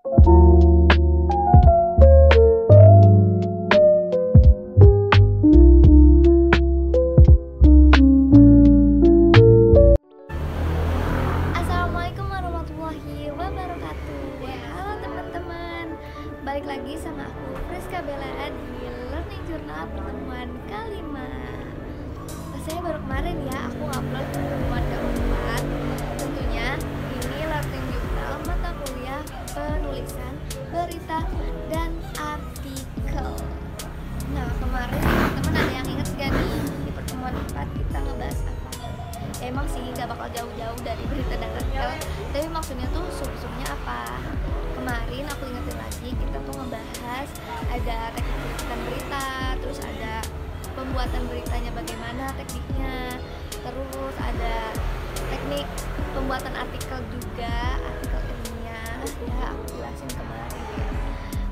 Assalamualaikum warahmatullahi wabarakatuh. Halo teman-teman, balik lagi sama aku Friska Bella di Learning Journal pertemuan kelima. Rasanya baru kemarin ya aku upload pertemuan keempat. Tentunya ini Learning Journal mata kuliah penulisan berita dan artikel. Nah kemarin teman-teman ada yang ingat gak nih di pertemuan 4 kita ngebahas apa? Emang sih gak bakal jauh-jauh dari berita dan artikel, tapi maksudnya tuh sub-subnya apa. Kemarin aku ingetin lagi, kita tuh ngebahas ada teknik peliputan berita, terus ada pembuatan beritanya bagaimana tekniknya, terus ada teknik pembuatan artikel juga, artikel ilmiah ya aku jelasin kemarin.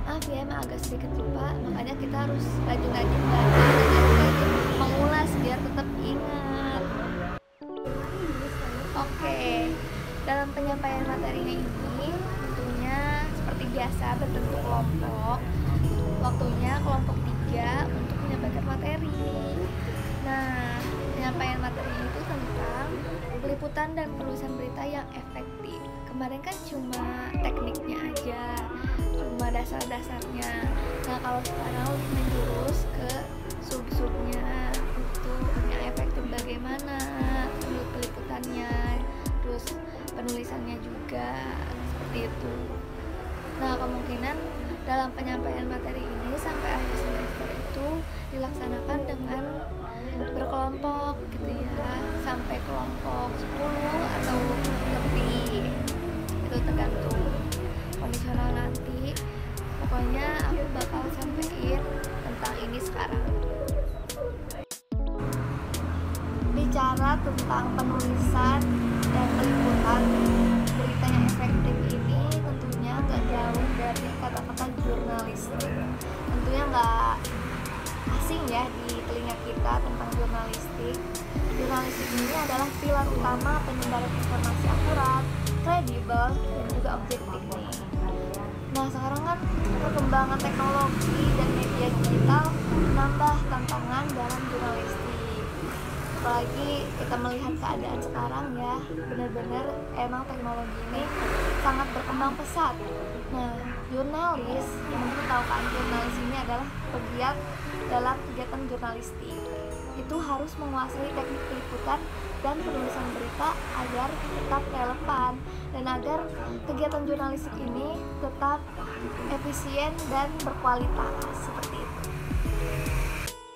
Maaf ya emang agak sedikit lupa, makanya kita harus rajin-rajin belajar dan rajin-rajin mengulas biar tetap ingat. Oke, dalam penyampaian materinya ini tentunya seperti biasa berbentuk kelompok. Waktunya kelompok 3 untuk menyampaikan materi. Nah, penyampaian materi itu tentang peliputan dan penulisan berita yang efektif. Kemarin kan cuma tekniknya aja, cuma dasar-dasarnya. Nah, kalau sekarang lebih menjurus ke sub-subnya, itu yang efektif bagaimana, menurut peliputannya, terus penulisannya juga seperti itu. Nah, kemungkinan dalam penyampaian materi ini sampai akhir semester itu dilaksanakan dengan berkelompok gitu ya, sampai kelompok 10 atau lebih, itu tergantung kondisional nanti. Pokoknya aku bakal sampaikan tentang ini sekarang. Bicara tentang penulisan dan peliputan berita yang efektif ini tentunya gak jauh dari kata-kata jurnalistik. Tentunya gak asing ya di telinga kita tentang jurnalistik. Jurnalistik ini adalah pilar utama penyebaran informasi akurat, kredibel, dan juga objektif nih. Nah sekarang kan perkembangan teknologi dan media digital menambah tantangan dalam jurnalistik. Apalagi kita melihat keadaan sekarang ya, benar-benar emang teknologi ini sangat berkembang pesat. Nah, jurnalis, teman-teman tahu kan, jurnalis ini adalah pegiat dalam kegiatan jurnalistik. Itu harus menguasai teknik peliputan dan penulisan berita agar tetap relevan dan agar kegiatan jurnalistik ini tetap efisien dan berkualitas seperti itu.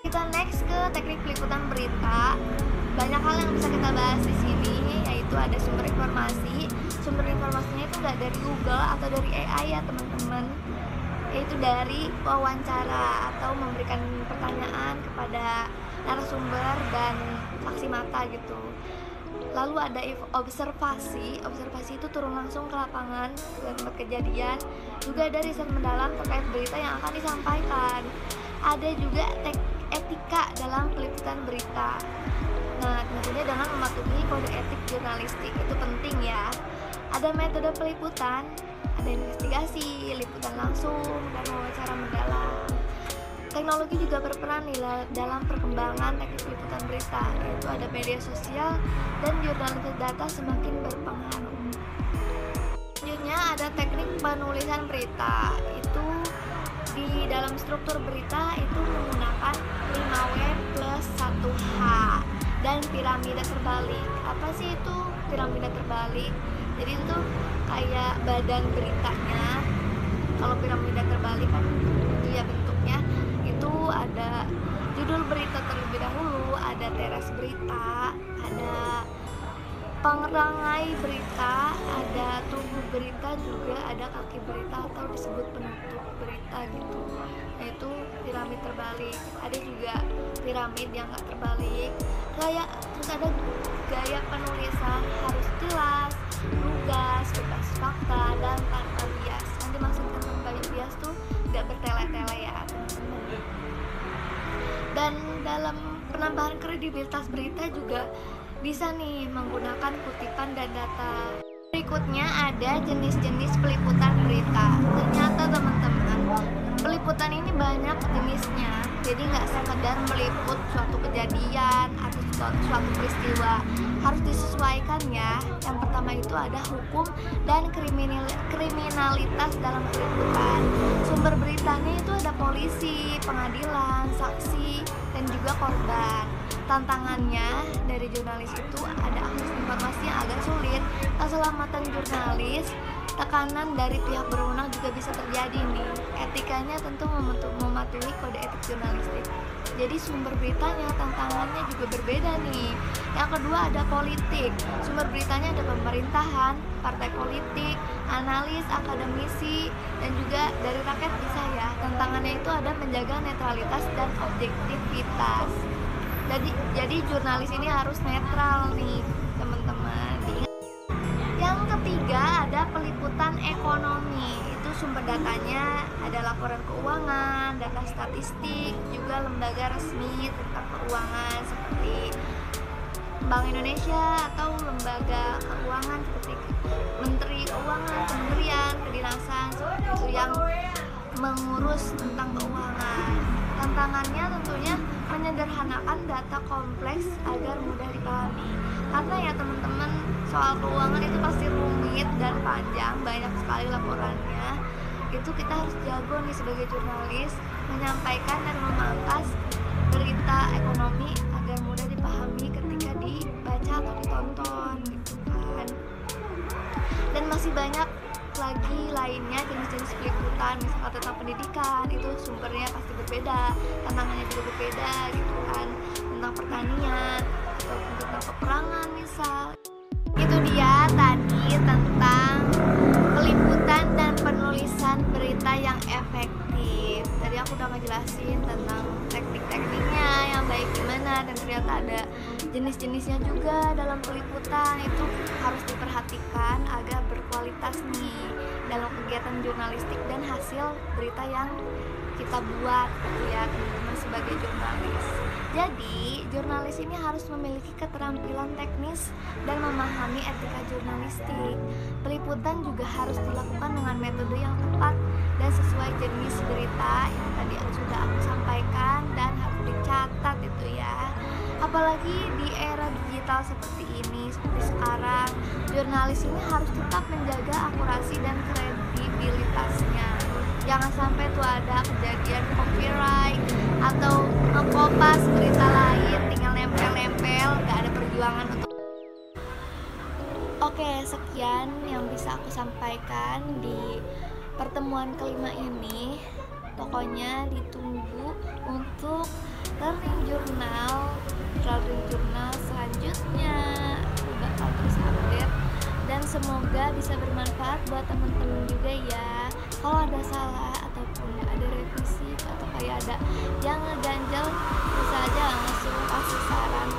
Kita next ke teknik peliputan berita. Banyak hal yang bisa kita bahas di sini, yaitu ada sumber informasi. Sumber informasinya itu nggak dari Google atau dari AI ya teman-teman, yaitu dari wawancara atau memberikan pertanyaan kepada narasumber dan saksi mata gitu. Lalu ada observasi. Observasi itu turun langsung ke lapangan ke tempat kejadian. Juga ada riset mendalam terkait berita yang akan disampaikan. Ada juga etika dalam peliputan berita. Nah, tentunya dengan mematuhi kode etik jurnalistik itu penting ya. Ada metode peliputan, ada investigasi, liputan langsung, dan wawancara mendalam. Teknologi juga berperan dalam perkembangan teknik peliputan berita, yaitu ada media sosial dan jurnalistik data semakin berpengaruh. Selanjutnya ada teknik penulisan berita. Itu di dalam struktur berita itu menggunakan 5W plus 1H dan piramida terbalik. Apa sih itu piramida terbalik? Jadi itu kayak badan beritanya. Kalau piramida terbalik kan itu ya bentuknya. Itu ada judul berita terlebih dahulu, ada teras berita, ada pengerangai berita, ada tubuh berita, juga ada kaki berita atau disebut penutup berita gitu. Nah itu piramid terbalik. Ada juga piramid yang gak terbalik. Terus ada gaya penulisan harus jelas, lugas, bebas fakta, dan tanpa bias. Yang dimaksudkan tanpa bias tuh gak bertele-tele ya teman-teman. Dan dalam penambahan kredibilitas berita juga bisa nih menggunakan kutipan dan data. Berikutnya ada jenis-jenis peliputan berita. sekedar meliput suatu kejadian atau suatu peristiwa. Harus disesuaikan ya. Yang pertama itu ada hukum dan kriminalitas dalam peliputan. Sumber beritanya itu ada polisi, pengadilan, saksi, dan juga korban. Tantangannya dari jurnalis itu ada akses informasi yang agak sulit, keselamatan jurnalis, tekanan dari pihak berwenang juga bisa terjadi nih. Etikanya tentu mematuhi kode etik jurnalistik. Jadi sumber beritanya tantangannya juga berbeda nih. Yang kedua ada politik. Sumber beritanya ada pemerintahan, partai politik, analis, akademisi, dan juga dari rakyat bisa ya. Tantangannya itu ada menjaga netralitas dan objektivitas. Jadi jurnalis ini harus netral nih teman-teman. Yang ketiga ada peliputan ekonomi. Itu sumber datanya ada laporan keuangan, data statistik, juga lembaga resmi tentang keuangan seperti Bank Indonesia atau lembaga keuangan seperti Menteri Keuangan, Kementerian, Kedinasan seperti itu yang mengurus tentang keuangan. Tantangannya tentunya menyederhanakan data kompleks agar mudah dipahami. Karena ya teman-teman, soal keuangan itu pasti rumit dan panjang, banyak sekali laporannya. Itu kita harus jago nih sebagai jurnalis menyampaikan dan memangkas berita ekonomi agar mudah dipahami ketika dibaca atau ditonton gitu kan. Dan masih banyak lagi lainnya jenis-jenis peliputan, misalkan tentang pendidikan, itu sumbernya pasti berbeda, tantangannya juga berbeda gitu kan, tentang pertanian atau tentang peperangan misal. Itu dia tadi tentang peliputan dan penulisan berita yang efektif. Tadi aku udah ngejelasin tentang teknik-tekniknya yang baik gimana, dan ternyata ada jenis-jenisnya juga dalam peliputan. Itu harus diperhatikan agar berkualitas nih dalam kegiatan jurnalistik dan hasil berita yang kita buat ya teman-teman sebagai jurnalis. Jadi jurnalis ini harus memiliki keterampilan teknis dan memahami etika jurnalistik. Peliputan juga harus dilakukan dengan metode yang tepat dan sesuai jenis berita yang tadi sudah aku sampaikan, dan harus dicatat itu ya. Apalagi di era digital seperti ini, seperti sekarang, jurnalis ini harus tetap menjaga akurasi dan kredibilitasnya. Jangan sampai tuh ada kejadian copyright atau ngekopas berita lain tinggal nempel-nempel, gak ada perjuangan untuk. Oke, sekian yang bisa aku sampaikan di pertemuan kelima ini. Pokoknya ditunggu untuk learning journal selanjutnya, bakal terus update, dan semoga bisa bermanfaat buat teman-teman juga ya. Kalau ada salah ataupun ada revisi atau kayak ada yang ngeganjel, bisa aja langsung kasih saran